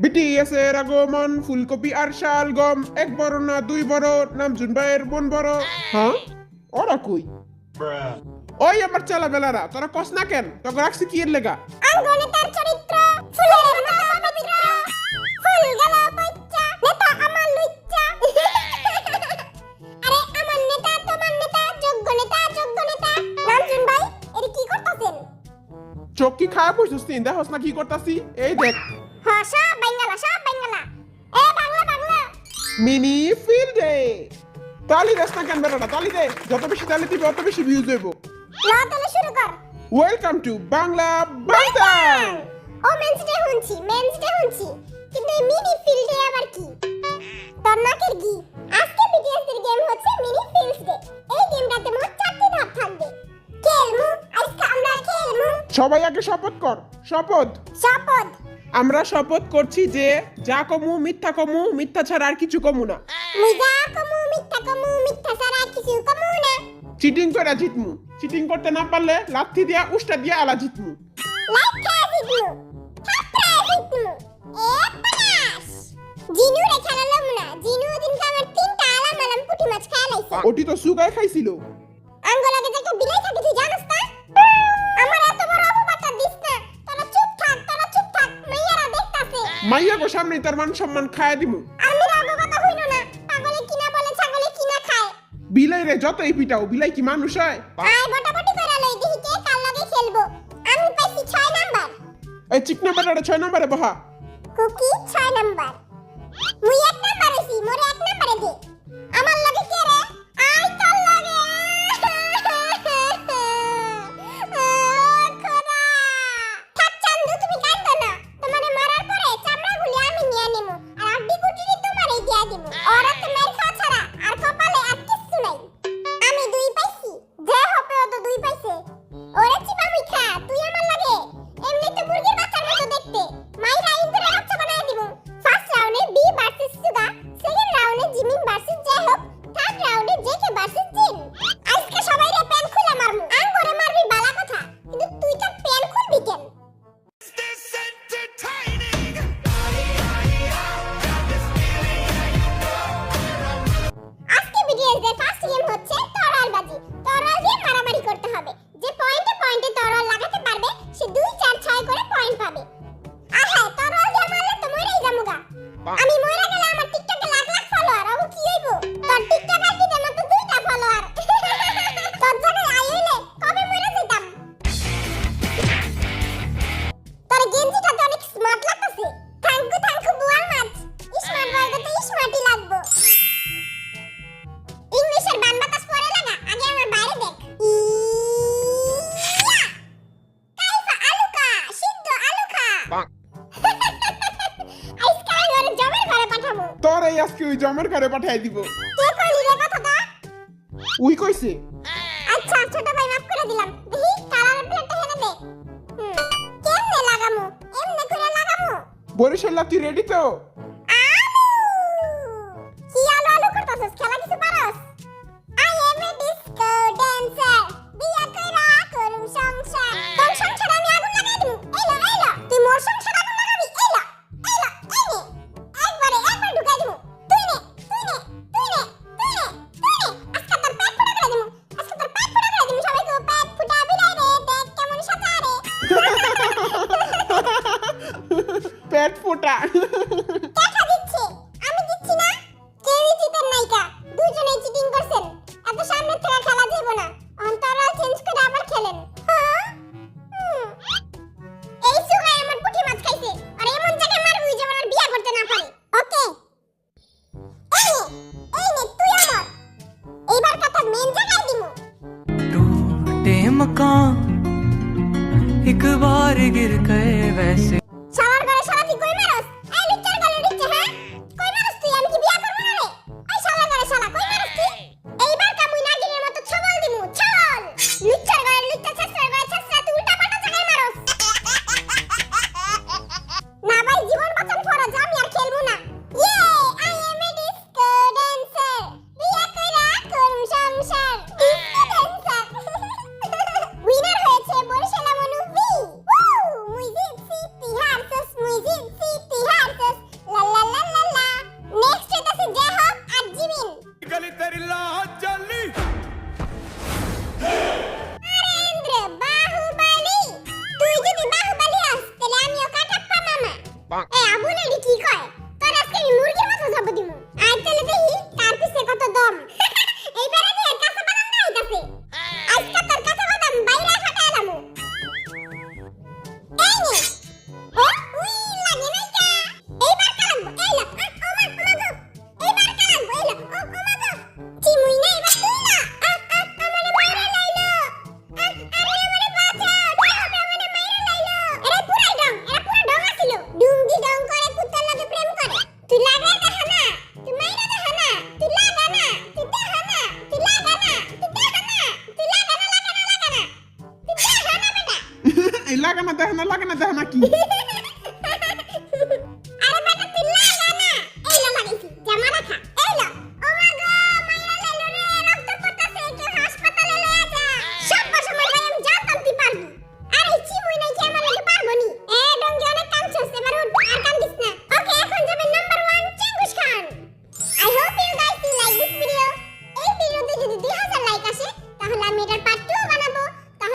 BTS এর আগমন, ফুলকপি আর শালগম, এক বড় না দুই বড়, নামজুন ভাইয়ের বোন বড়। হ্যাঁ, ওরা কই? ওই আমার চালা বেলারা, তোরা কস না কেন? তোকে রাখছি কি এর লেগা? আঙ্গনে তার চরিত্র ফুলের মতো পবিত্র, ফুল গেল পইচ্চা, নেতা আমার লুচ্চা। আরে আমার নেতা তোমার নেতা, যোগ্য নেতা যোগ্য নেতা। নামজুন ভাই, এর কি করতেছেন? চোখ কি খায় বসছিস? দেখোস না কি করতাছি? এই দেখ, হ্যাঁ, সব বাঙ্গালা সব বাঙ্গালা। এ বাংলা বাংলা। মিনি ফিল্ডে তালি দেস না কেন বেটাটা? তালি দে, যত বেশি তালি দিবি অত বেশি ভিউজ হইব। ল তাহলে শুরু কর। ওয়েলকাম টু বাংলা বাইতাং। ও মেন্সডে শুনছি, কিন্তু এই মিনি ফিল্ডে আবার কি? তোর নাকের গি। আজকে বিটিএস এর গেম হচ্ছে মিনি ফিল্ডস ডে। এই গেমটাতে মোট 4টি ধাপ থাকবে। খেলমু, আজকে আমরা খেলমু। সবাই আগে শপথ কর। শপথ। শপথ। আমরা শপথ করছি যে যা কমু মিথ্যা কমু, মিথ্যা ছাড়া আর কিছু কমু না। মুজা কমু, মিথ্যা ছাড়া কিছু কমু না। চিটিং করে জিতমু। চিটিং করতে না পারলে লাথি দিয়া উষ্টা দিয়া আলা জিতমু। লাইক খায় জিতমু, থাপড়ায় জিতমু। এ পালাস। জিনু রে খেলালাম না। জিনু দিনকে আমার 3টা আলাম পুঁটি মাছ খায় লাইছে। ওটি তো সুগায় খাইছিল। আঙ্গলাকে যে একটা বিলাই থাকে তুই জানিস না? আমার এত বড় অপবাদটা দিস না। তোরা চুপ থাক। মাইয়ারা দেখতাছে। মাইয়া গো সামনে তার মান সম্মান খায়া দিমু। আমি রাগো কথা হইল না। পাগলে কিনা বলে ছাগলে কিনা খায়। বিলাই রে যতই পিটাও, বিলাই কি মানুষ হয়? আয় বটাবটি করে লই দেখি কে কার লগে খেলবো। আমি পাইছি 6 নাম্বার। এই চিকনা বেটাটা 6 নম্বরে বহা। কুকি 6 নাম্বার। মুই 1 নাম্বার হইছি, মোরে 1 নাম্বারে দে। আমার লগে কে রে? আই তোর লগে। খোদা। থাক চান্দু, তুমি কাঁদো না। তোমারে মারার পরে চামড়াগুলি আমি নিয়ে নেবো। আর আড্ডি কুটিনি তোমারই দিয়া দিব। ওরা তো মের খাওয়া ছাড়া আর কপালে আর কিচ্ছু নাই। আমি 2 পাইছি। যে হবে ও তো 2 পাইছে। ওরে চিপা মুই খা, তুই আমার লাগে। এমনি তো মুরগির বাচ্চার মতো দেখতে। মাইরা ইন্দুরের বাচ্চা বানায় দিব। ফার্স্ট রাউন্ডে বি ভার্সেস সুগা, সেকেন্ড রাউন্ডে জিমিন ভার্সেস জেহব, থার্ড রাউন্ডে জেকে ভার্সেস জিন। আজকে সবাই রে প্যান খুলে মারমু। আঙ্গরে মারবি বালা কথা, কিন্তু তুই তো প্যান খুলবি কেন? আজকে বিটিএস এর ফার্স্ট গেম হচ্ছে তরোয়ালবাজি। তরোয়াল দিয়ে মারামারি করতে হবে। যে পয়েন্টে তরোয়াল লাগাতে পারবে সে 2 4 6 করে পয়েন্ট পাবে। আহা, তরোয়াল দিয়ে মারলে তো মরেই যামুগা। আমি মইরা গেলে আমার টিকটকে লাখ লাখ ফলোয়ার আবু কি হইব? তোর টিকটক আইডিতে মাত্র 2টা ফলোয়ার। তোর জায়গায় আই হইলে কবে মইরা যেতাম। তোর গেঞ্জিটা তো অনেক স্মার্ট লাগতেছে। থ্যাঙ্কু বুয়াল মাছ। স্মার্ট বয়কে তো স্মার্টই লাগবো। ইংলিশের বান বাতাস পড়ে লাগা, আগে আমার বাইরে দেখ। কাইফা আলুকা, সিদ্ধ আলুকা। আজকে আমি ওর জমের ঘরে পাঠাবো। তোর এই আজকে ওই জমের ঘরে পাঠাই দিব। কে কইলি রে কথাটা? উই কইছে। আচ্ছা ছোট ভাই মাফ করে দিলাম। দেখি কালার প্লেটটা হেনে দে। কেমনে লাগামু? এমনে করে লাগামু? বরিশাল তুই রেডি তো? আলু! কি আলু করতাছস? খেলা কিছু পারস? I am a disco dancer. বিয়া কইরা করুম সংসার। তোর সংসারে আমি আগুন লাগাই দিমু। এলো। তুই মোর সংসারে আগুন লাগাবি? এলো। এনে। একবার ঢুকাই দিমু। তুই নে। আজকে তোর পেট ফুটা করে দিমু। সবাই কো পেট ফুটা বিলাই রে, দেখ কেমন সাজা রে। পেট ফোটা। দেখা দিচ্ছে। আমি দিচ্ছি না। কেউই জিতেন নাইকা। দুজনেই চিটিং করছেন। এত সামনে থেকে খেলা যাবে না। অন্তরাল চেঞ্জ করে আবার খেলেন। হ্যাঁ? এই সুগাই আমার পুঁটি মাছ খাইছে। আর এমন জায়গায় মারবি যেন আর বিয়া করতে না পারে। ওকে। এই নে তুই আমার। এইবার কথা মেন জায়গায় দিমু। टूटे मकान एक बार गिर गए वैसे শালার ঘরে শালা তুই কই মারস? এই লুচ্চার গলে লুচ্চা, হ্যাঁ? কই মারস তুই? আমি কি বিয়া করব না রে? ওই শালার ঘরে শালা কই মারস তুই? এইবার কামুই নাগিনের মতো ছবল দিমু, ছবল। লুচ্চার ঘরে লুচ্চা, ছাসরার ঘরে ছাসরা, তুই উল্টা পাল্টা জায়গায় মারস। না ভাই, জীবন বাঁচান ফরজ, আমি আর খেলবো না। ইয়ে, I M A disco dancer. বিয়া কইরা করুম সংসার। Disco dancer. উইনার হয়েছে বরিশাল মনু ভি। মুই জিতছি। এ আবু নেডি কি কয় তোর আজকে আমি মুরগি